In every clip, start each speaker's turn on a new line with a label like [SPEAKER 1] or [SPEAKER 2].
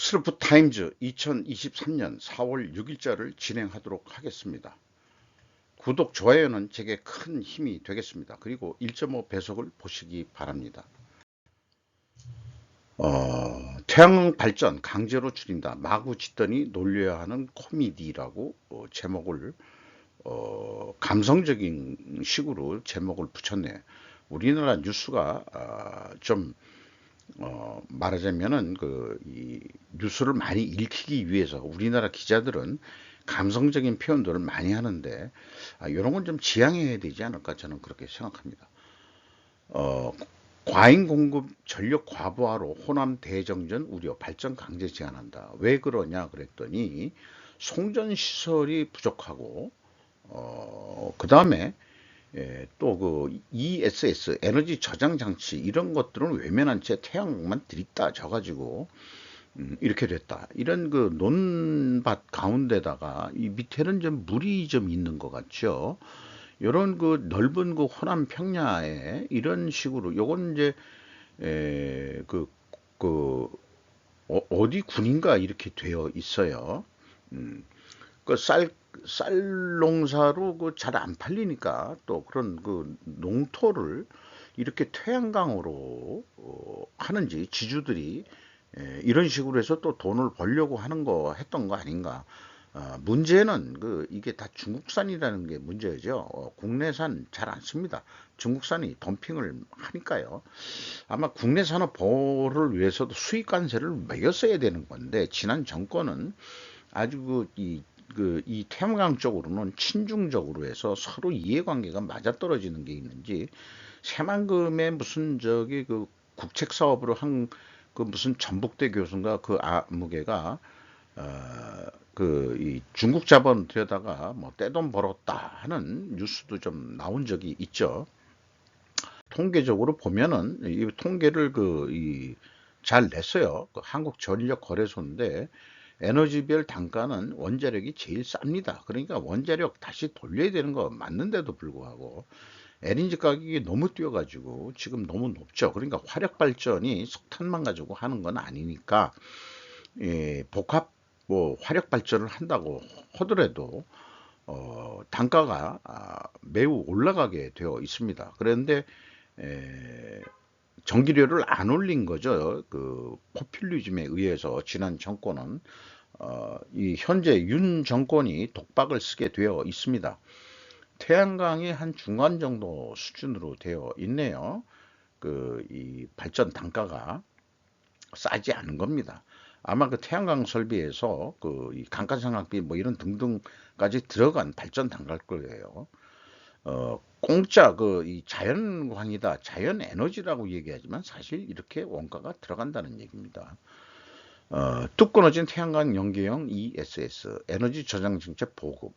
[SPEAKER 1] 스루프 타임즈 2023년 4월 6일자를 진행하도록 하겠습니다. 구독, 좋아요는 제게 큰 힘이 되겠습니다. 그리고 1.5 배속을 보시기 바랍니다. 태양광 발전 강제로 줄인다. 마구 짓더니 놀려야 하는 코미디라고 제목을 감성적인 식으로 제목을 붙였네. 우리나라 뉴스가 좀 말하자면은 이 뉴스를 많이 읽히기 위해서 우리나라 기자들은 감성적인 표현들을 많이 하는데 이런 건 좀 지양해야 되지 않을까 저는 그렇게 생각합니다. 과잉 공급 전력 과부하로 호남 대정전 우려 발전 강제 제한한다. 왜 그러냐 그랬더니 송전 시설이 부족하고 그 다음에 또 그 ESS 에너지 저장 장치 이런 것들은 외면한 채 태양만 들이다 져가지고 이렇게 됐다. 이런 그 논밭 가운데다가 이 밑에는 좀 물이 좀 있는 것 같죠. 이런 그 넓은 그 호남 평야에 이런 식으로 요건 이제 그 어디 군인가 이렇게 되어 있어요. 그 쌀 농사로 그 잘 안 팔리니까 또 그런 그 농토를 이렇게 태양광으로 하는지 지주들이 이런 식으로 해서 또 돈을 벌려고 하는 거 했던 거 아닌가. 문제는 이게 다 중국산이라는 게 문제죠. 국내산 잘 안 씁니다. 중국산이 덤핑을 하니까요. 아마 국내 산업 보호를 위해서도 수입 관세를 매겼어야 되는 건데 지난 정권은 아주 이 태양광 쪽으로는 친중적으로 해서 서로 이해관계가 맞아떨어지는 게 있는지 새만금의 무슨 그 국책 사업으로 한 그 무슨 전북대 교수인가 그 무게가 이 중국 자본 들여다가 뭐 떼돈 벌었다 하는 뉴스도 좀 나온 적이 있죠. 통계적으로 보면은 이 통계를 잘 냈어요. 그 한국전력거래소인데 에너지별 단가는 원자력이 제일 쌉니다. 그러니까 원자력 다시 돌려야 되는 거 맞는데도 불구하고 LNG 가격이 너무 뛰어가지고 지금 너무 높죠. 그러니까 화력 발전이 석탄만 가지고 하는 건 아니니까 복합 뭐 화력 발전을 한다고 하더라도 단가가 매우 올라가게 되어 있습니다. 그런데 전기료를 안 올린 거죠. 그 포퓰리즘에 의해서 지난 정권은 이 현재 윤 정권이 독박을 쓰게 되어 있습니다. 태양광이 한 중간 정도 수준으로 되어 있네요. 이 발전 단가가 싸지 않은 겁니다. 아마 그 태양광 설비에서 이 감가상각비 뭐 이런 등등까지 들어간 발전 단가일 거예요. 공짜 이 자연광이다, 자연 에너지라고 얘기하지만 사실 이렇게 원가가 들어간다는 얘기입니다. 뚝 끊어진 태양광 연계형 ESS 에너지 저장 정책 보급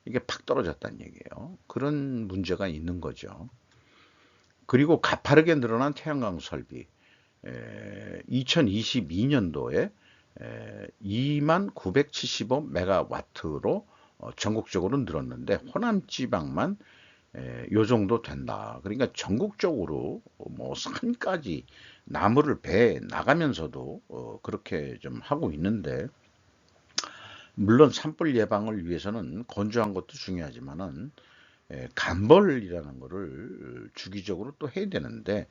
[SPEAKER 1] 이게 팍 떨어졌다는 얘기예요. 그런 문제가 있는 거죠. 그리고 가파르게 늘어난 태양광 설비 2022년도에 2975메가와트로 전국적으로 늘었는데 호남 지방만 요 정도 된다. 그러니까 전국적으로 뭐 산까지 나무를 배 나가면서도 그렇게 좀 하고 있는데 물론 산불 예방을 위해서는 건조한 것도 중요하지만은 간벌이라는 거를 주기적으로 또 해야 되는데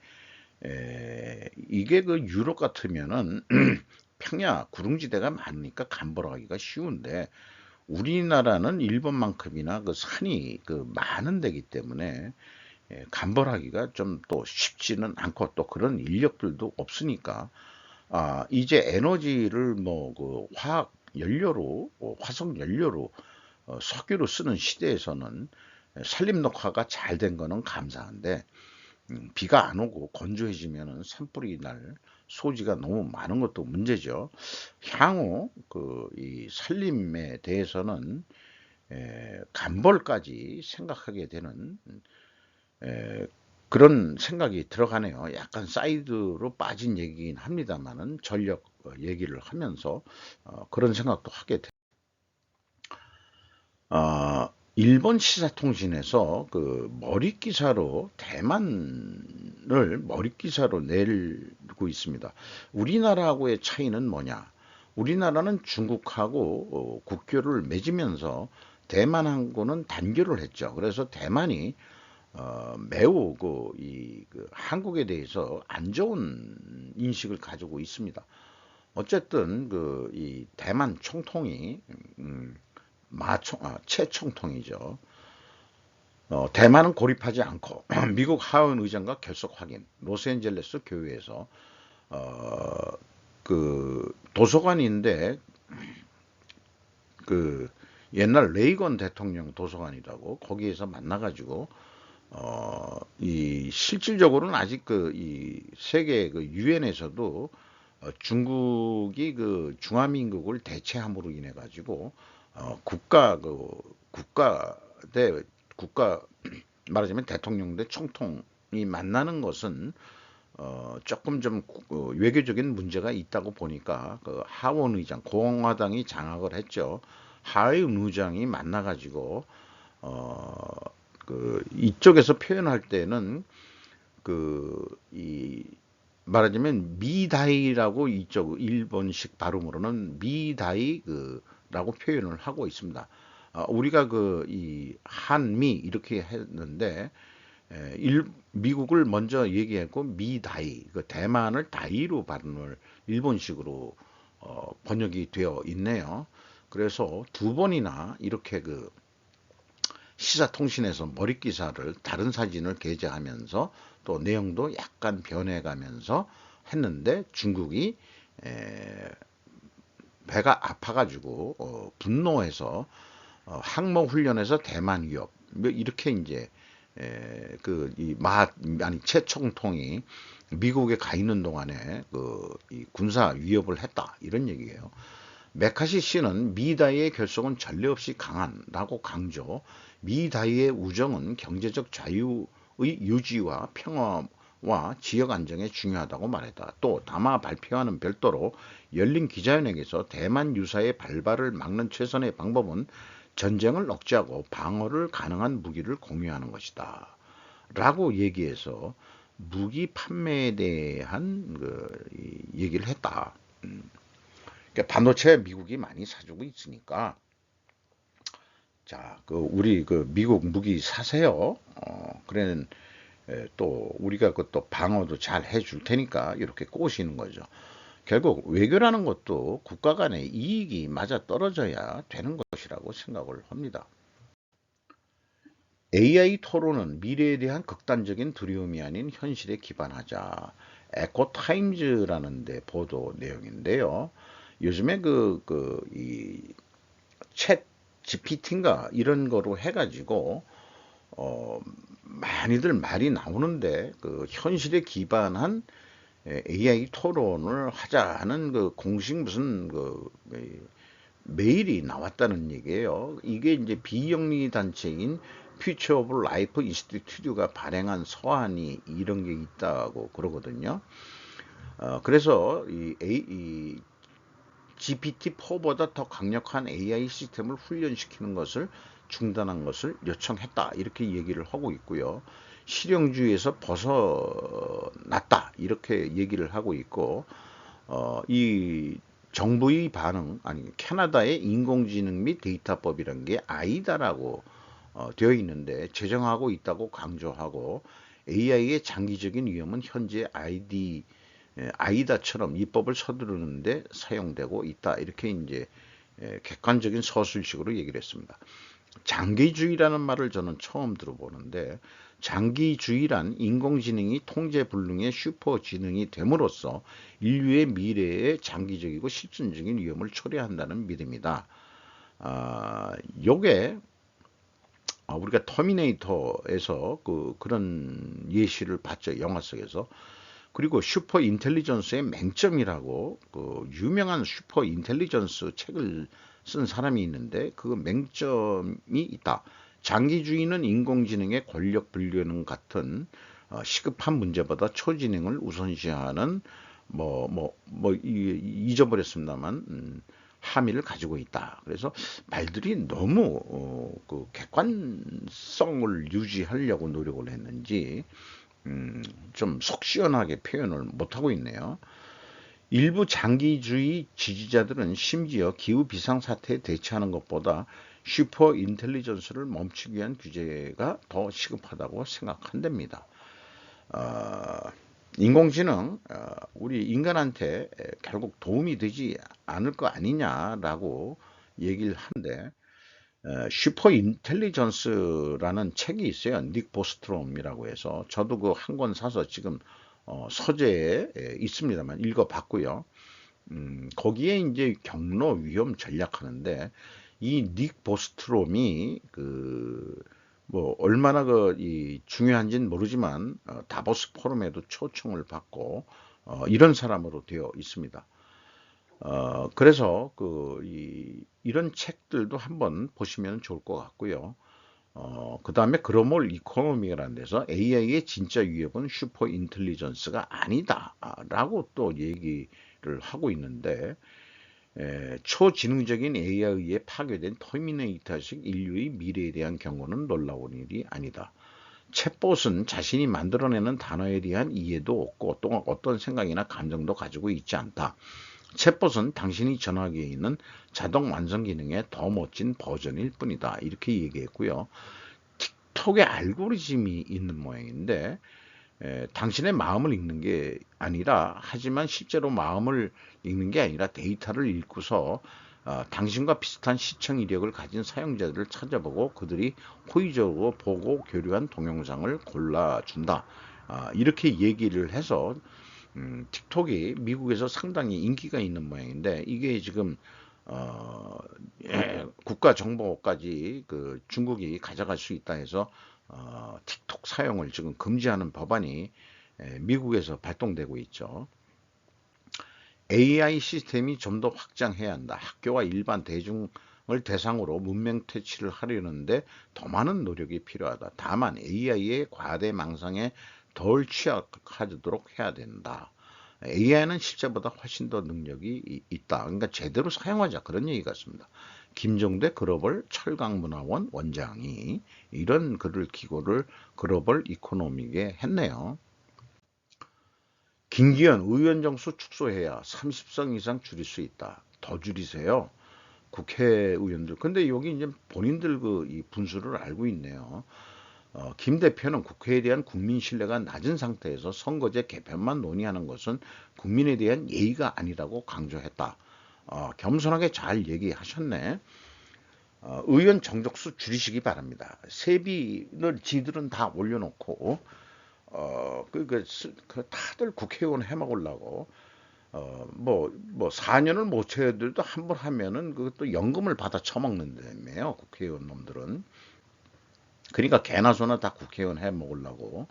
[SPEAKER 1] 이게 그 유럽 같으면은 평야 구릉지대가 많으니까 간벌하기가 쉬운데 우리나라는 일본만큼이나 그 산이 많은 데기 때문에 간벌하기가 좀 또 쉽지는 않고 또 그런 인력들도 없으니까 이제 에너지를 뭐 그 화학 연료로 화석 연료로 석유로 쓰는 시대에서는 산림 녹화가 잘 된 거는 감사한데 비가 안 오고 건조해지면은 산불이 날 소지가 너무 많은 것도 문제죠. 향후 이 산림에 대해서는 간벌까지 생각하게 되는 그런 생각이 들어가네요. 약간 사이드로 빠진 얘기긴 합니다만은 전력 얘기를 하면서 그런 생각도 하게 돼요. 일본 시사통신에서 머릿 기사로 대만을 머릿 기사로 내고 있습니다. 우리나라하고의 차이는 뭐냐? 우리나라는 중국하고 국교를 맺으면서 대만하고는 단교를 했죠. 그래서 대만이 매우 그 한국에 대해서 안 좋은 인식을 가지고 있습니다. 어쨌든 이 대만 총통이 최총통이죠. 대만은 고립하지 않고 미국 하원 의장과 결속 확인. 로스앤젤레스 교회에서 그 도서관인데 그 옛날 레이건 대통령 도서관이라고 거기에서 만나가지고 이 실질적으로는 아직 이 세계 그 유엔에서도 중국이 그 중화민국을 대체함으로 인해 가지고 국가 대 국가 말하자면 대통령 대 총통이 만나는 것은 조금 좀 외교적인 문제가 있다고 보니까 그 하원 의장 공화당이 장악을 했죠. 하원 의장이 만나가지고 이쪽에서 표현할 때는 이 말하자면 미다이라고 이쪽 일본식 발음으로는 미다이 라고 표현을 하고 있습니다. 우리가 이 한미 이렇게 했는데 미국을 먼저 얘기했고 미다이 대만을 다이로 발음을 일본식으로 번역이 되어 있네요. 그래서 두 번이나 이렇게 시사통신에서 머릿 기사를 다른 사진을 게재하면서 또 내용도 약간 변해가면서 했는데 중국이 배가 아파가지고 분노해서 항모 훈련에서 대만 위협 뭐 이렇게 이제 최 총통이 미국에 가 있는 동안에 이 군사 위협을 했다 이런 얘기예요. 메카시 씨는 미다이의 결속은 전례 없이 강한라고 강조. 미다이의 우정은 경제적 자유의 유지와 평화와 지역 안정에 중요하다고 말했다. 또 담화 발표와는 별도로 열린 기자회견에서 대만 유사의 발발을 막는 최선의 방법은 전쟁을 억제하고 방어를 가능한 무기를 공유하는 것이다. 라고 얘기해서 무기 판매에 대한 얘기를 했다. 그러니까 반도체 미국이 많이 사주고 있으니까 자, 우리 미국 무기 사세요. 그래는 또 우리가 또 방어도 잘 해줄 테니까 이렇게 꼬시는 거죠. 결국 외교라는 것도 국가 간의 이익이 맞아 떨어져야 되는 것이라고 생각을 합니다. AI 토론은 미래에 대한 극단적인 두려움이 아닌 현실에 기반하자. 에코타임즈라는 데 보도 내용인데요. 요즘에 챗 GPT인가 이런 거로 해가지고 많이들 말이 나오는데 현실에 기반한 AI 토론을 하자는 공식 무슨 메일이 나왔다는 얘기예요. 이게 이제 비영리 단체인 퓨처 오브 라이프 인스티튜트가 발행한 서한이 이런 게 있다고 그러거든요. 그래서 이 GPT-4보다 더 강력한 AI 시스템을 훈련시키는 것을 중단한 것을 요청했다. 이렇게 얘기를 하고 있고요. 실용주의에서 벗어났다. 이렇게 얘기를 하고 있고, 이 정부의 반응, 아니, 캐나다의 인공지능 및 데이터법이라는 게 아이다라고 되어 있는데, 제정하고 있다고 강조하고, AI의 장기적인 위험은 현재 아이다처럼 입법을 서두르는데 사용되고 있다. 이렇게 이제 객관적인 서술식으로 얘기를 했습니다. 장기주의라는 말을 저는 처음 들어보는데 장기주의란 인공지능이 통제불능의 슈퍼지능이 됨으로써 인류의 미래에 장기적이고 실존적인 위험을 초래한다는 믿음이다. 요게 우리가 터미네이터에서 그런 예시를 봤죠. 영화 속에서. 그리고 슈퍼 인텔리전스의 맹점이라고 유명한 슈퍼 인텔리전스 책을 쓴 사람이 있는데 그 맹점이 있다. 장기주의는 인공지능의 권력 분리능 같은 시급한 문제보다 초지능을 우선시하는 잊어버렸습니다만 함의를 가지고 있다. 그래서 말들이 너무 객관성을 유지하려고 노력을 했는지 좀 속 시원하게 표현을 못하고 있네요. 일부 장기주의 지지자들은 심지어 기후 비상사태에 대처하는 것보다 슈퍼 인텔리전스를 멈추기 위한 규제가 더 시급하다고 생각한답니다. 어, 인공지능, 우리 인간한테 결국 도움이 되지 않을 거 아니냐라고 얘기를 하는데, 슈퍼 인텔리전스라는 책이 있어요. 닉 보스트롬이라고 해서 저도 그 한 권 사서 지금 서재에 있습니다만 읽어봤고요. 거기에 이제 경로 위험 전략하는데 이 닉 보스트롬이 그 뭐 얼마나 이 중요한지는 모르지만 다보스 포럼에도 초청을 받고 이런 사람으로 되어 있습니다. 그래서 이런 책들도 한번 보시면 좋을 것 같고요. 그 다음에 글로벌 이코노미라는 데서 AI의 진짜 위협은 슈퍼 인텔리전스가 아니다라고 또 얘기를 하고 있는데, 초지능적인 AI에 의해 파괴된 터미네이터식 인류의 미래에 대한 경고는 놀라운 일이 아니다. 챗봇은 자신이 만들어내는 단어에 대한 이해도 없고 또한 어떤 생각이나 감정도 가지고 있지 않다. 챗봇은 당신이 전화기에 있는 자동 완성 기능의 더 멋진 버전일 뿐이다. 이렇게 얘기했고요. 틱톡의 알고리즘이 있는 모양인데 당신의 마음을 읽는 게 아니라, 하지만 실제로 마음을 읽는 게 아니라 데이터를 읽고서 당신과 비슷한 시청 이력을 가진 사용자들을 찾아보고 그들이 호의적으로 보고 교류한 동영상을 골라준다. 이렇게 얘기를 해서 틱톡이 미국에서 상당히 인기가 있는 모양인데, 이게 지금 국가정보까지 그 중국이 가져갈 수 있다 해서 틱톡 사용을 지금 금지하는 법안이 미국에서 발동되고 있죠. AI 시스템이 좀 더 확장해야 한다. 학교와 일반 대중을 대상으로 문명 퇴치를 하려는데 더 많은 노력이 필요하다. 다만 AI의 과대 망상에 덜 취약하도록 해야 된다. AI는 실제보다 훨씬 더 능력이 있다. 그러니까 제대로 사용하자, 그런 얘기 같습니다. 김종대 글로벌 철강문화원 원장이 이런 글을 기고를 글로벌 이코노믹에 했네요. 김기현 의원 정수 축소해야 30석 이상 줄일 수 있다. 더 줄이세요. 국회의원들. 근데 여기 이제 본인들 이 분수를 알고 있네요. 김 대표는 국회에 대한 국민 신뢰가 낮은 상태에서 선거제 개편만 논의하는 것은 국민에 대한 예의가 아니라고 강조했다. 겸손하게 잘 얘기하셨네. 의원 정족수 줄이시기 바랍니다. 세비를 지들은 다 올려놓고 다들 국회의원 해먹으려고 뭐 4년을 못 채워도 한 번 하면은 그것도 연금을 받아 처먹는다며요. 국회의원 놈들은. 그러니까 개나 소나 다 국회의원 해 먹으려고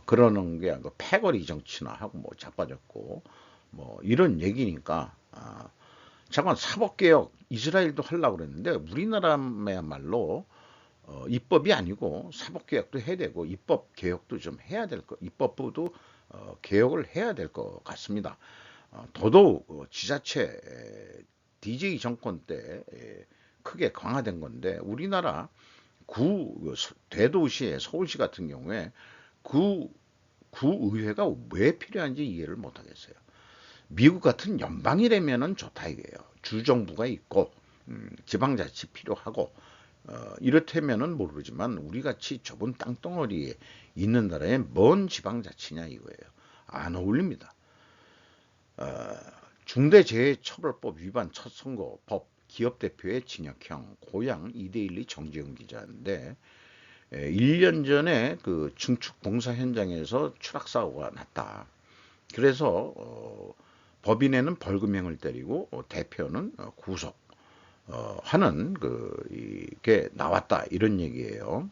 [SPEAKER 1] 그러는 게 아니고 패거리 정치나 하고 뭐 자빠졌고 뭐 이런 얘기니까. 잠깐, 사법개혁 이스라엘도 하려고 그랬는데 우리나라야말로 입법이 아니고 사법개혁도 해야 되고 입법개혁도 좀 해야 될 거, 입법부도 개혁을 해야 될 것 같습니다. 더더욱 지자체 DJ 정권 때 크게 강화된 건데, 우리나라 대도시의 서울시 같은 경우에 구의회가 왜 필요한지 이해를 못하겠어요. 미국 같은 연방이라면은 좋다 이게요. 주정부가 있고 지방자치 필요하고 이렇다면은 모르지만 우리같이 좁은 땅덩어리에 있는 나라에 뭔 지방자치냐 이거예요. 안 어울립니다. 중대재해처벌법 위반 첫 선고 법 기업 대표의 징역형 고양 이데일리 정재훈 기자인데 1년 전에 그 증축 공사 현장에서 추락 사고가 났다. 그래서 법인에는 벌금형을 때리고 대표는 구속 하는 이게 나왔다, 이런 얘기예요.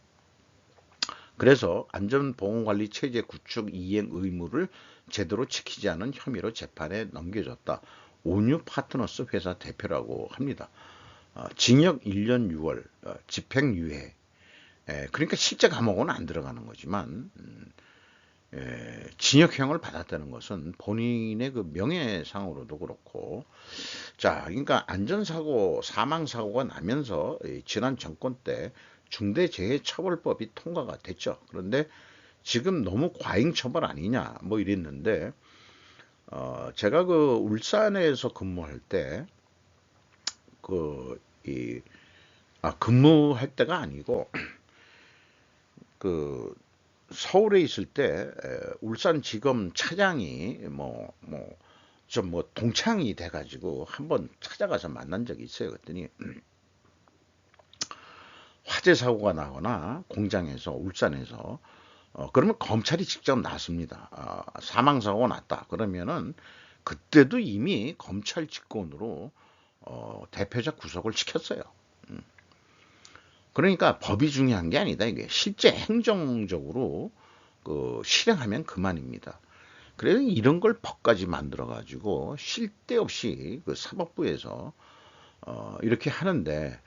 [SPEAKER 1] 그래서 안전보건관리 체제 구축 이행 의무를 제대로 지키지 않은 혐의로 재판에 넘겨졌다. 온유 파트너스 회사 대표라고 합니다. 징역 1년 6월, 집행유예. 그러니까 실제 감옥은 안 들어가는 거지만 징역형을 받았다는 것은 본인의 그 명예상으로도 그렇고, 자, 그러니까 안전사고, 사망사고가 나면서 지난 정권 때 중대재해처벌법이 통과가 됐죠. 그런데 지금 너무 과잉 처벌 아니냐 뭐 이랬는데 제가 그 울산에서 근무할 때, 그, 이, 근무할 때가 아니고, 그, 서울에 있을 때, 울산지검 차장이 좀 동창이 돼가지고 한번 찾아가서 만난 적이 있어요. 그랬더니 화재 사고가 나거나 공장에서, 울산에서, 그러면 검찰이 직접 나섭니다. 사망 사고가 났다. 그러면은 그때도 이미 검찰 직권으로 대표자 구속을 시켰어요. 그러니까 법이 중요한 게 아니다. 이게 실제 행정적으로 그 실행하면 그만입니다. 그래서 이런 걸 법까지 만들어 가지고 쉴 데 없이 그 사법부에서 이렇게 하는데,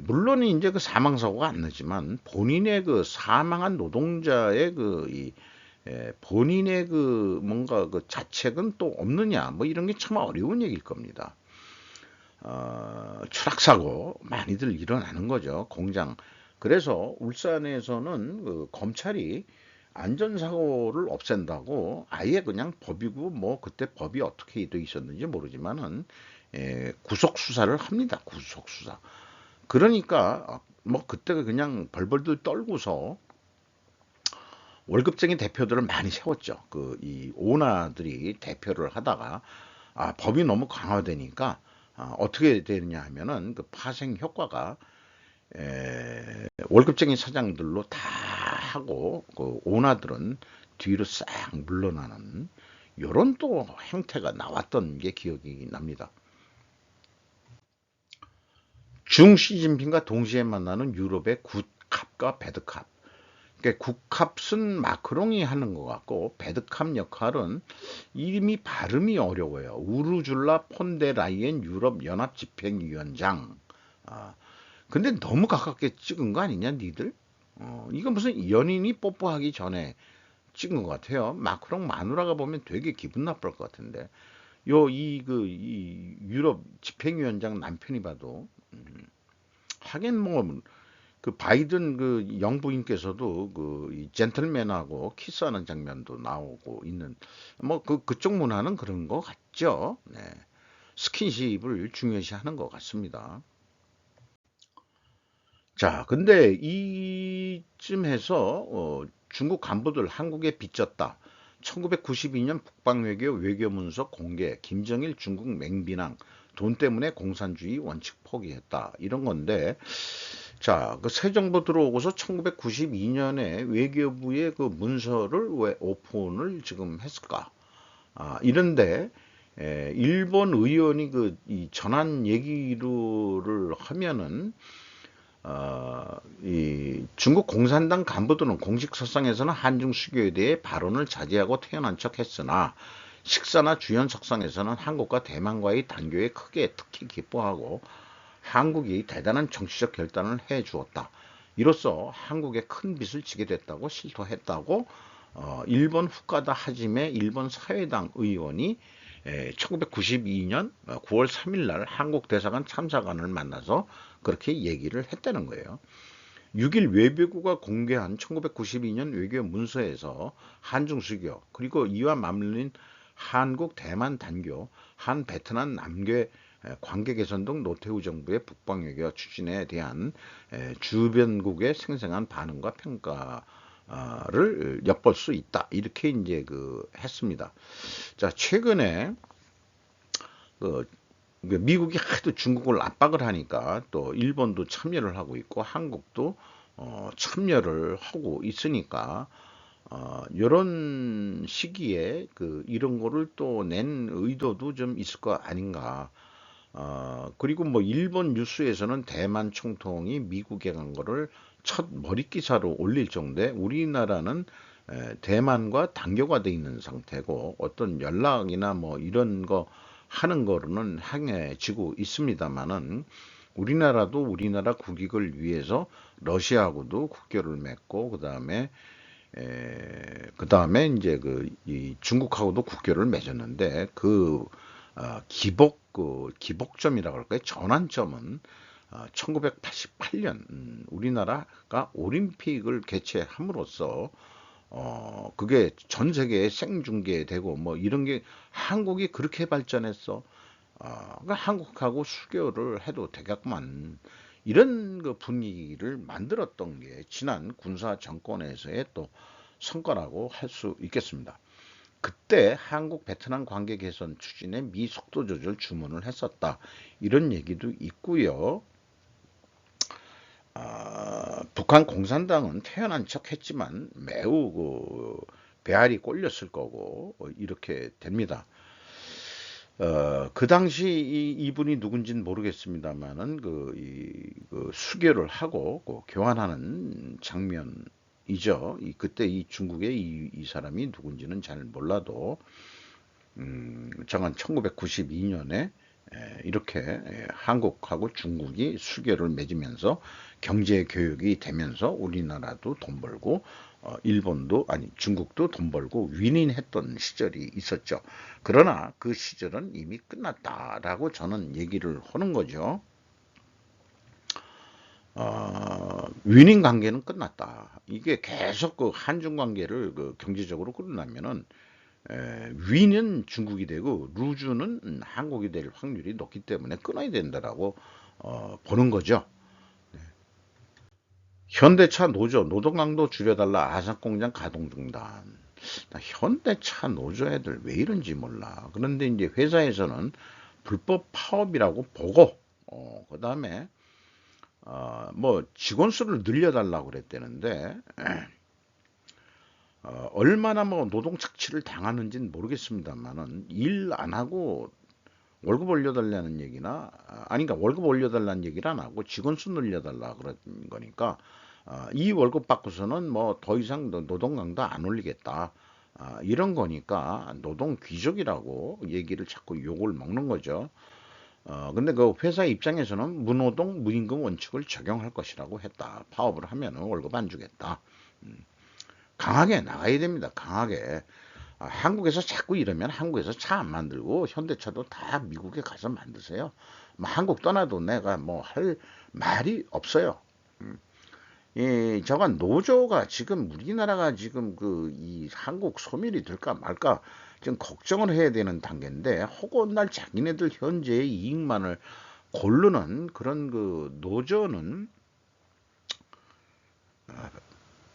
[SPEAKER 1] 물론 이제 그 사망 사고가 안 나지만 본인의 그 사망한 노동자의 본인의 그 뭔가 그 자책은 또 없느냐, 뭐 이런 게 참 어려운 얘기일 겁니다. 추락사고 많이들 일어나는 거죠. 공장. 그래서 울산에서는 그 검찰이 안전사고를 없앤다고 아예 그냥 법이고, 뭐 그때 법이 어떻게 돼 있었는지 모르지만은 구속 수사를 합니다. 구속 수사. 그러니까 뭐 그때가 그냥 벌벌들 떨고서 월급쟁이 대표들을 많이 세웠죠. 그 이 오나들이 대표를 하다가 법이 너무 강화되니까 어떻게 되느냐 하면은 그 파생 효과가 월급쟁이 사장들로 다 하고 그 오나들은 뒤로 싹 물러나는 요런 또 행태가 나왔던 게 기억이 납니다. 중 시진핑과 동시에 만나는 유럽의 굿캅과 배드캅. 그러니까 굿캅은 마크롱이 하는 것 같고, 배드캅 역할은 이름이 발음이 어려워요. 우르줄라 폰데라이엔 유럽 연합 집행위원장. 아, 근데 너무 가깝게 찍은 거 아니냐, 니들? 이거 무슨 연인이 뽀뽀하기 전에 찍은 것 같아요. 마크롱 마누라가 보면 되게 기분 나쁠 것 같은데. 이 유럽 집행위원장 남편이 봐도, 하긴 뭐, 그 바이든 그 영부인께서도 그이 젠틀맨하고 키스하는 장면도 나오고 있는, 뭐 그쪽 문화는 그런 것 같죠. 네. 스킨십을 중요시하는 것 같습니다. 자, 근데 이쯤에서 중국 간부들 한국에 빚졌다. 1992년 북방외교 외교문서 공개, 김정일 중국 맹비난, 돈 때문에 공산주의 원칙 포기했다. 이런 건데, 자, 그 새 정부 들어오고서 1992년에 외교부의 그 문서를 왜 오픈을 지금 했을까? 이런데 일본 의원이 이 전한 얘기를 하면은, 이 중국 공산당 간부들은 공식 석상에서는 한중 수교에 대해 발언을 자제하고 태연한 척 했으나 식사나 주연 석상에서는 한국과 대만과의 단교에 크게 특히 기뻐하고 한국이 대단한 정치적 결단을 해 주었다. 이로써 한국에 큰 빚을 지게 됐다고 실토했다고 일본 후카다 하지메 일본 사회당 의원이 1992년 9월 3일 날 한국 대사관 참사관을 만나서 그렇게 얘기를 했다는 거예요. 6일 외교부가 공개한 1992년 외교 문서에서 한중 수교, 그리고 이와 맞물린 한국 대만 단교, 한 베트남 남괴 관계 개선 등 노태우 정부의 북방 외교 추진에 대한 주변국의 생생한 반응과 평가를 엿볼 수 있다. 이렇게 이제 했습니다. 자, 최근에 그 미국이 하도 중국을 압박을 하니까 또 일본도 참여를 하고 있고 한국도 참여를 하고 있으니까 이런 시기에 이런 거를 또 낸 의도도 좀 있을 거 아닌가. 그리고 뭐 일본 뉴스에서는 대만 총통이 미국에 간 거를 첫 머리 기사로 올릴 정도에 우리나라는 대만과 단교가 돼 있는 상태고 어떤 연락이나 뭐 이런 거 하는 거로는 향해지고 있습니다만은, 우리나라도 우리나라 국익을 위해서 러시아하고도 국교를 맺고 그다음에 이제 이 중국하고도 국교를 맺었는데 기복점이라고 할까요? 전환점은 1988년 우리나라가 올림픽을 개최함으로써 그게 전 세계에 생중계되고 뭐 이런 게 한국이 그렇게 발전했어. 그러니까 한국하고 수교를 해도 되겠구만. 이런 그 분위기를 만들었던 게 지난 군사 정권에서의 또 성과라고 할 수 있겠습니다. 그때 한국 베트남 관계 개선 추진에 미 속도 조절 주문을 했었다. 이런 얘기도 있고요. 북한 공산당은 태어난 척 했지만 매우 그 배알이 꼴렸을 거고 이렇게 됩니다. 그 당시 이분이 누군지는 모르겠습니다만은 그 수교를 하고 그 교환하는 장면이죠. 그때 이 중국의 이 사람이 누군지는 잘 몰라도 정한 1992년에 이렇게 한국하고 중국이 수교를 맺으면서 경제 교육이 되면서 우리나라도 돈 벌고 일본도 아니 중국도 돈 벌고 윈윈했던 시절이 있었죠. 그러나 그 시절은 이미 끝났다라고 저는 얘기를 하는 거죠. 윈윈 관계는 끝났다. 이게 계속 그 한중 관계를 그 경제적으로 끌어나면은 위는 중국이 되고 루즈는 한국이 될 확률이 높기 때문에 끊어야 된다라고 보는 거죠. 현대차 노조, 노동강도 줄여달라 아산공장 가동 중단. 현대차 노조 애들 왜 이런지 몰라. 그런데 이제 회사에서는 불법 파업이라고 보고, 그 다음에 뭐 직원 수를 늘려달라고 그랬대는데 얼마나 뭐 노동 착취를 당하는지는 모르겠습니다만은 일 안 하고 월급 올려달라는 얘기나 아니 그러니까 월급 올려달라는 얘기를 안 하고 직원 수 늘려달라 그런 거니까 이 월급 받고서는 뭐 더 이상 노동 강도 안 올리겠다 이런 거니까 노동 귀족이라고 얘기를 자꾸 욕을 먹는 거죠. 근데 그 회사 입장에서는 무노동 무임금 원칙을 적용할 것이라고 했다. 파업을 하면은 월급 안 주겠다. 강하게 나가야 됩니다. 강하게. 한국에서 자꾸 이러면 한국에서 차 안 만들고 현대차도 다 미국에 가서 만드세요. 뭐 한국 떠나도 내가 뭐 할 말이 없어요. 저가 노조가 지금 우리나라가 지금 그 이 한국 소멸이 될까 말까 지금 걱정을 해야 되는 단계인데 혹은 자기네들 현재의 이익만을 고르는 그런 그 노조는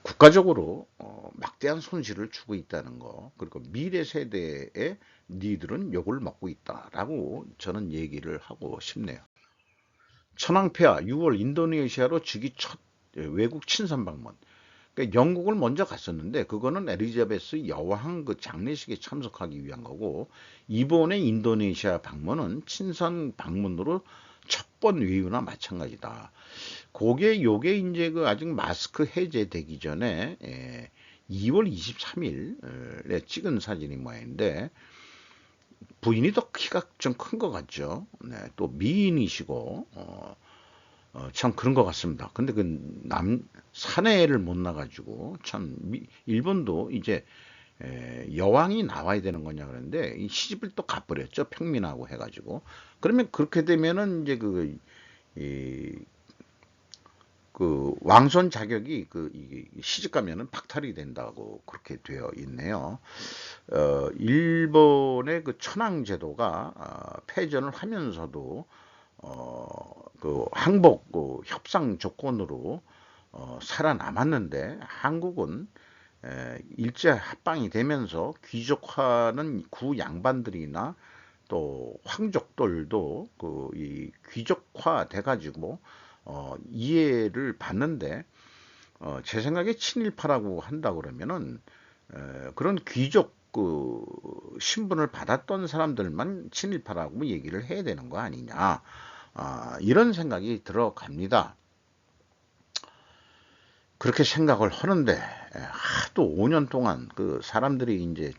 [SPEAKER 1] 국가적으로 막대한 손실을 주고 있다는 거 그리고 미래 세대의 니들은 욕을 먹고 있다라고 저는 얘기를 하고 싶네요. 천황폐하 6월 인도네시아로 즉위 첫 외국 친선 방문. 그러니까 영국을 먼저 갔었는데 그거는 엘리자베스 여왕 그 장례식에 참석하기 위한 거고 이번에 인도네시아 방문은 친선 방문으로 첫 번 외유나 마찬가지다. 요게 이제 그 아직 마스크 해제되기 전에 2월 23일에 찍은 사진이 모양인데 부인이 더 키가 좀 큰 것 같죠. 네, 또 미인이시고 참 그런 것 같습니다. 근데 그 사내를 못 나가지고 참 일본도 이제 여왕이 나와야 되는 거냐 그러는데 이 시집을 또 가버렸죠. 평민하고 해가지고 그러면 그렇게 되면은 이제 이, 그 왕손 자격이 시집 가면은 박탈이 된다고 그렇게 되어 있네요. 일본의 그 천황 제도가 패전을 하면서도 그 항복 그 협상 조건으로 살아남았는데 한국은 일제 합방이 되면서 귀족화는 구 양반들이나 또 황족들도 이 귀족화 돼가지고 이해를 받는데 제 생각에 친일파라고 한다 그러면은 그런 귀족 그 신분을 받았던 사람들만 친일파라고 얘기를 해야 되는 거 아니냐 이런 생각이 들어갑니다. 그렇게 생각을 하는데 하도 5년 동안 그 사람들이 이제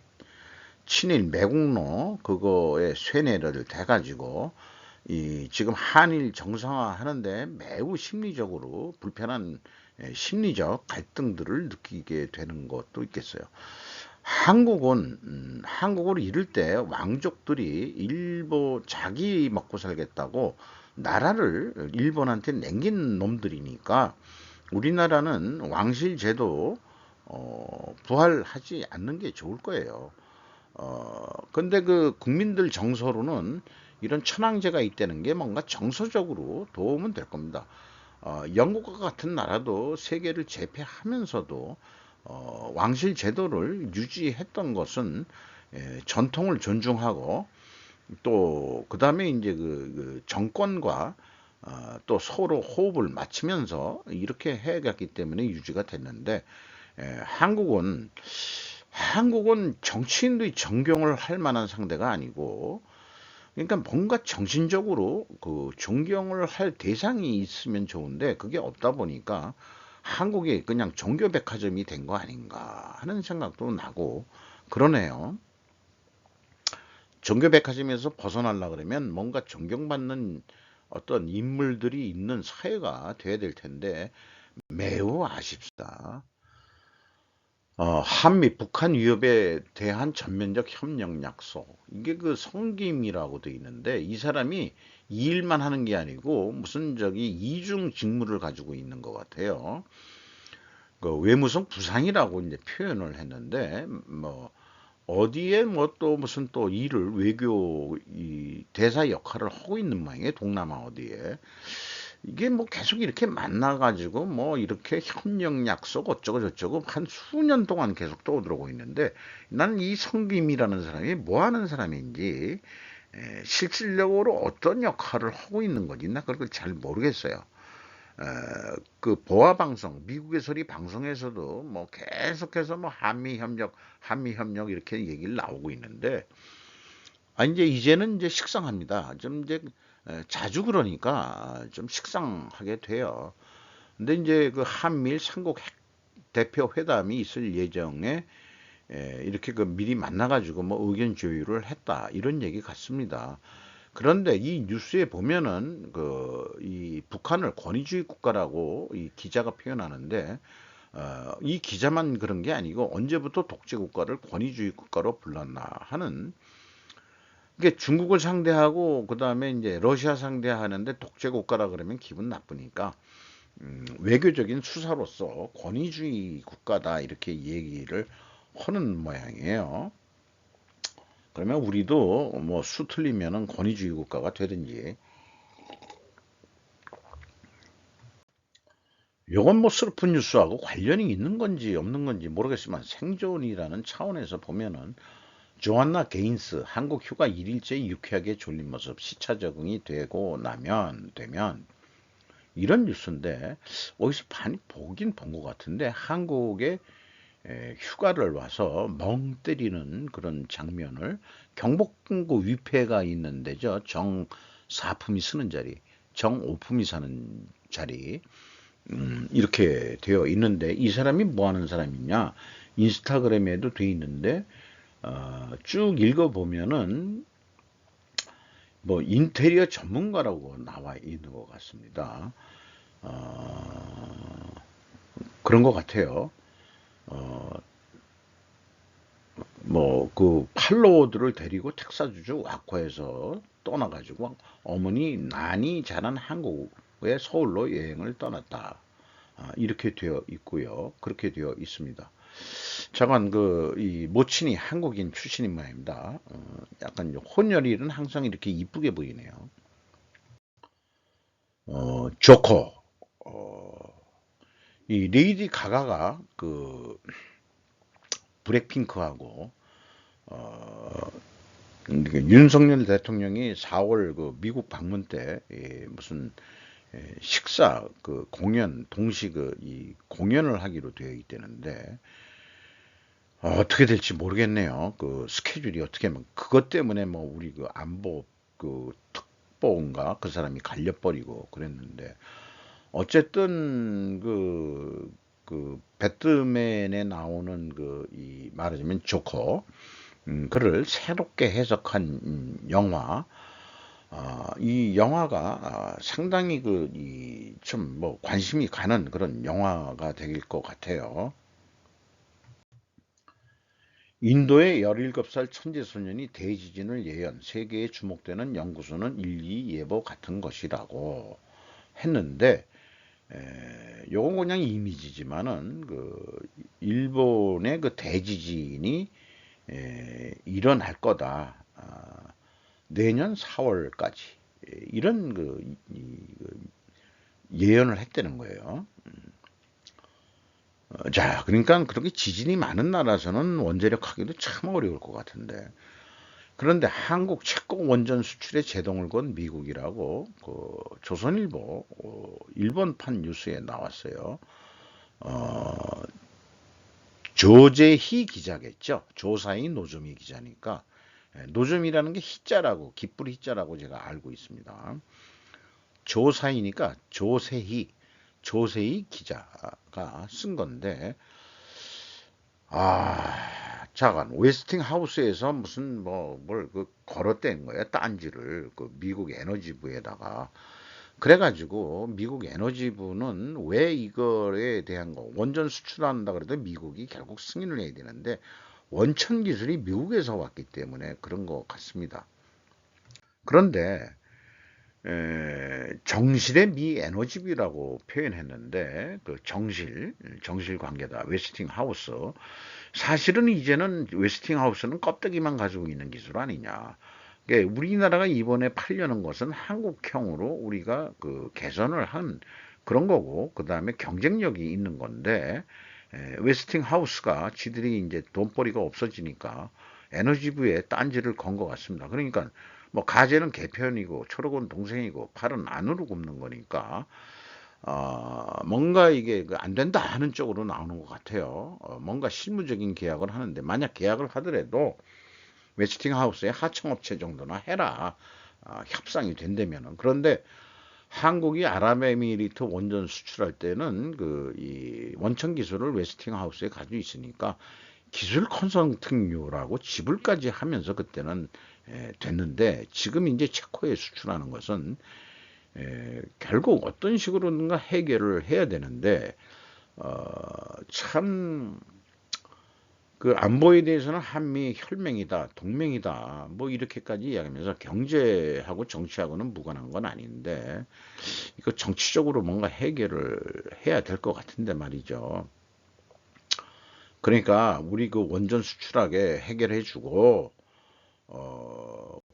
[SPEAKER 1] 친일 매국노 그거에 쇠뇌를 돼가지고 이 지금 한일 정상화 하는데 매우 심리적으로 불편한 심리적 갈등들을 느끼게 되는 것도 있겠어요. 한국을 잃을 때 왕족들이 자기 먹고 살겠다고 나라를 일본한테 남긴 놈들이니까 우리나라는 왕실 제도 부활하지 않는 게 좋을 거예요. 근데 그 국민들 정서로는 이런 천황제가 있다는 게 뭔가 정서적으로 도움은 될 겁니다. 영국과 같은 나라도 세계를 제패하면서도 왕실 제도를 유지했던 것은 전통을 존중하고 또 그다음에 이제 그 정권과 또 서로 호흡을 맞추면서 이렇게 해갔기 때문에 유지가 됐는데 한국은 정치인들이 존경을 할 만한 상대가 아니고 그러니까 뭔가 정신적으로 그 존경을 할 대상이 있으면 좋은데 그게 없다 보니까 한국이 그냥 종교백화점이 된 거 아닌가 하는 생각도 나고 그러네요. 종교백화점에서 벗어나려 그러면 뭔가 존경받는 어떤 인물들이 있는 사회가 돼야 될 텐데 매우 아쉽다. 한미 북한 위협에 대한 전면적 협력 약속. 이게 그 성김이라고 돼 있는데 이 사람이 이 일만 하는 게 아니고 무슨 저기 이중 직무를 가지고 있는 것 같아요. 그 외무성 부상이라고 이제 표현을 했는데 뭐 어디에 뭐 또 무슨 또 일을 외교 이 대사 역할을 하고 있는 모양이에요. 동남아 어디에. 이게 뭐 계속 이렇게 만나가지고 뭐 이렇게 협력 약속 어쩌고 저쩌고 한 수년 동안 계속 떠들어오고 있는데 나는 이 성김이라는 사람이 뭐 하는 사람인지 실질적으로 어떤 역할을 하고 있는 건지 나 그걸 잘 모르겠어요. 그 보아 방송, 미국의 소리 방송에서도 뭐 계속해서 뭐 한미 협력 이렇게 얘기를 나오고 있는데 이제는 이제 식상합니다. 좀 이제 자주 그러니까 좀 식상하게 돼요. 근데 이제 그 한미일 삼국 대표 회담이 있을 예정에 이렇게 그 미리 만나가지고 뭐 의견 조율을 했다 이런 얘기 같습니다. 그런데 이 뉴스에 보면은 그 이 북한을 권위주의 국가라고 이 기자가 표현하는데 이 기자만 그런 게 아니고 언제부터 독재 국가를 권위주의 국가로 불렀나 하는 이게 중국을 상대하고 그다음에 이제 러시아 상대하는데 독재 국가라 그러면 기분 나쁘니까 외교적인 수사로서 권위주의 국가다 이렇게 얘기를 하는 모양이에요. 그러면 우리도 뭐 수 틀리면은 권위주의 국가가 되든지 요건 뭐 슬픈 뉴스하고 관련이 있는 건지 없는 건지 모르겠지만 생존이라는 차원에서 보면은 조안나 게인스 한국 휴가 1일째 유쾌하게 졸린 모습 시차 적응이 되고 되면 이런 뉴스인데 어디서 많이 보긴 본 것 같은데 한국에 휴가를 와서 멍 때리는 그런 장면을 경복궁구 위패가 있는 데죠. 정사품이 쓰는 자리, 정오품이 사는 자리 이렇게 되어 있는데 이 사람이 뭐 하는 사람이냐 인스타그램에도 돼 있는데 쭉 읽어보면은 뭐 인테리어 전문가라고 나와 있는 것 같습니다. 어, 그런 것 같아요. 뭐 그 팔로워들을 데리고 텍사주주 와코에서 떠나가지고 어머니 난이 자란 한국의 서울로 여행을 떠났다. 이렇게 되어 있고요. 그렇게 되어 있습니다. 잠깐 그 이 모친이 한국인 출신인 모양입니다. 약간 혼혈일은 항상 이렇게 이쁘게 보이네요. 조커. 어, 이 레이디 가가가 그 블랙핑크하고 어, 윤석열 대통령이 4월 그 미국 방문 때 무슨 식사 그 공연 동시 그 이 공연을 하기로 되어 있다는데 어떻게 될지 모르겠네요. 그 스케줄이 어떻게 하면 그것 때문에 뭐 우리 그 안보 그 특보인가 그 사람이 갈려버리고 그랬는데 어쨌든 그 배트맨에 나오는 그 이 말하자면 조커 그를 새롭게 해석한 영화 이 영화가 상당히 그 이 좀 뭐 관심이 가는 그런 영화가 될 것 같아요. 인도의 17살 천재 소년이 대지진을 예언, 세계에 주목되는 연구소는 일기 예보 같은 것이라고 했는데 요건 그냥 이미지지만은 그 일본의 그 대지진이 일어날 거다. 내년 4월까지 이런 그 예언을 했다는 거예요. 자, 그러니까 그렇게 지진이 많은 나라에서는 원자력 하기도 참 어려울 것 같은데. 그런데 한국 채권 원전 수출에 제동을 건 미국이라고 그 조선일보 일본판 뉴스에 나왔어요. 어, 조재희 기자겠죠. 조사희 노조미 기자니까 노조미라는 게 희자라고 기쁠 희자라고 제가 알고 있습니다. 조사희니까 조세희 기자가 쓴 건데 잠깐 웨스팅하우스에서 무슨 뭐 뭘 그 걸었댄 거예요. 딴지를 그 미국 에너지부에다가 그래가지고 미국 에너지부는 왜 이거에 대한 거 원전 수출한다 그래도 미국이 결국 승인을 해야 되는데 원천 기술이 미국에서 왔기 때문에 그런 것 같습니다. 그런데 정실의 미 에너지비라고 표현했는데 그 정실 관계다 웨스팅하우스 사실은 이제는 웨스팅하우스는 껍데기만 가지고 있는 기술 아니냐. 그러니까 우리나라가 이번에 팔려는 것은 한국형으로 우리가 그 개선을 한 그런 거고 그 다음에 경쟁력이 있는 건데 웨스팅하우스가 지들이 이제 돈벌이가 없어지니까 에너지부에 딴지를 건 것 같습니다. 그러니까 뭐 가재는 개편이고 초록은 동생이고 팔은 안으로 굽는 거니까 뭔가 이게 안 된다 하는 쪽으로 나오는 것 같아요. 뭔가 실무적인 계약을 하는데 만약 계약을 하더라도 웨스팅하우스의 하청업체 정도나 해라. 협상이 된다면은. 그런데 한국이 아랍에미리트 원전 수출할 때는 그 이 원천 기술을 웨스팅하우스에 가지고 있으니까 기술 컨설팅료라고 지불까지 하면서 그때는 됐는데 지금 이제 체코에 수출하는 것은 결국 어떤 식으로든가 해결을 해야 되는데 참 그 안보에 대해서는 한미 혈맹이다, 동맹이다, 뭐 이렇게까지 이야기하면서 경제하고 정치하고는 무관한 건 아닌데 이거 정치적으로 뭔가 해결을 해야 될 것 같은데 말이죠. 그러니까 우리 그 원전 수출하게 해결해주고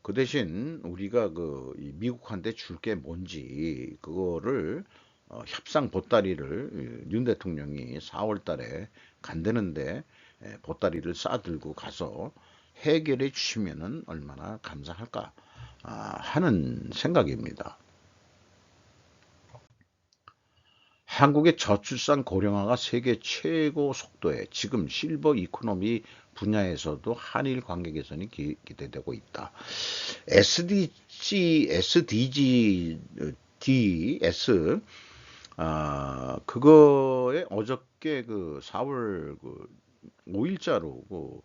[SPEAKER 1] 그 대신 우리가 그 미국한테 줄 게 뭔지 그거를 협상 보따리를 윤 대통령이 4월 달에 간대는데 보따리를 싸들고 가서 해결해 주시면은 얼마나 감사할까 하는 생각입니다. 한국의 저출산 고령화가 세계 최고 속도에 지금 실버 이코노미 분야에서도 한일 관계 개선이 기대되고 있다. SDS 그거에 어저께 그 4월 그 5일자로 그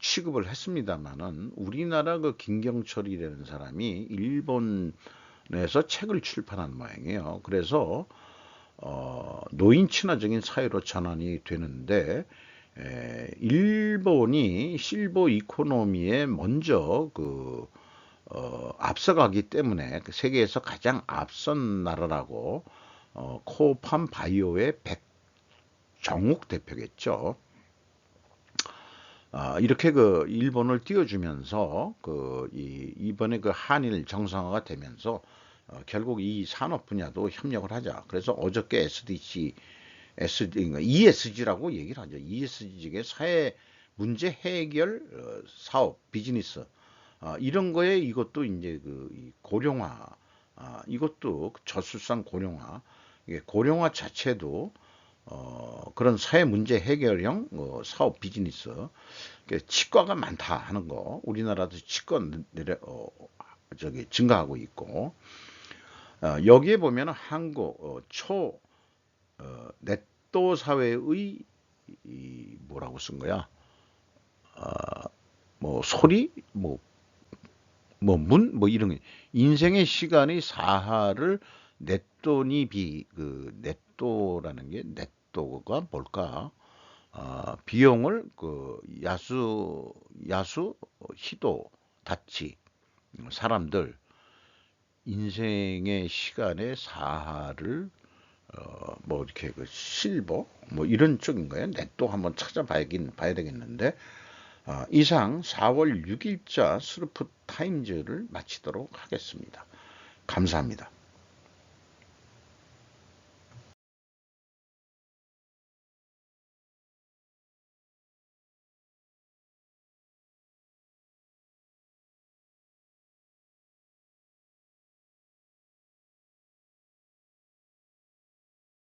[SPEAKER 1] 취급을 했습니다마는 우리나라 그 김경철이라는 사람이 일본에서 책을 출판한 모양이에요. 그래서 노인 친화적인 사회로 전환이 되는데 일본이 실버 이코노미에 먼저 그 앞서가기 때문에 그 세계에서 가장 앞선 나라라고 코팜 바이오의 백정욱 대표겠죠. 이렇게 그 일본을 띄워주면서 그 이번에 그 한일 정상화가 되면서 결국 이 산업 분야도 협력을 하자. 그래서 어저께 ESG라고 얘기를 하죠. ESG의 사회 문제 해결 사업 비즈니스 이런 거에 이것도 이제 그 고령화 이것도 저출산 고령화 이게 고령화 자체도 그런 사회 문제 해결형 사업 비즈니스 치과가 많다 하는 거 우리나라도 치과 내려 저기 증가하고 있고 여기에 보면 한국 초 넷도 사회의 뭐라고 쓴 거야 뭐 소리 뭐 이런 거 인생의 시간의 사하를 넷도니 그 넷도라는 게 넷도가 뭘까 비용을 그 야수 희도 다치 사람들 인생의 시간의 사하를 뭐 이렇게 그 실버 뭐 이런 쪽인가요? 네, 또 한번 찾아봐야 되겠는데 이상 4월 6일자 스루프 타임즈를 마치도록 하겠습니다. 감사합니다.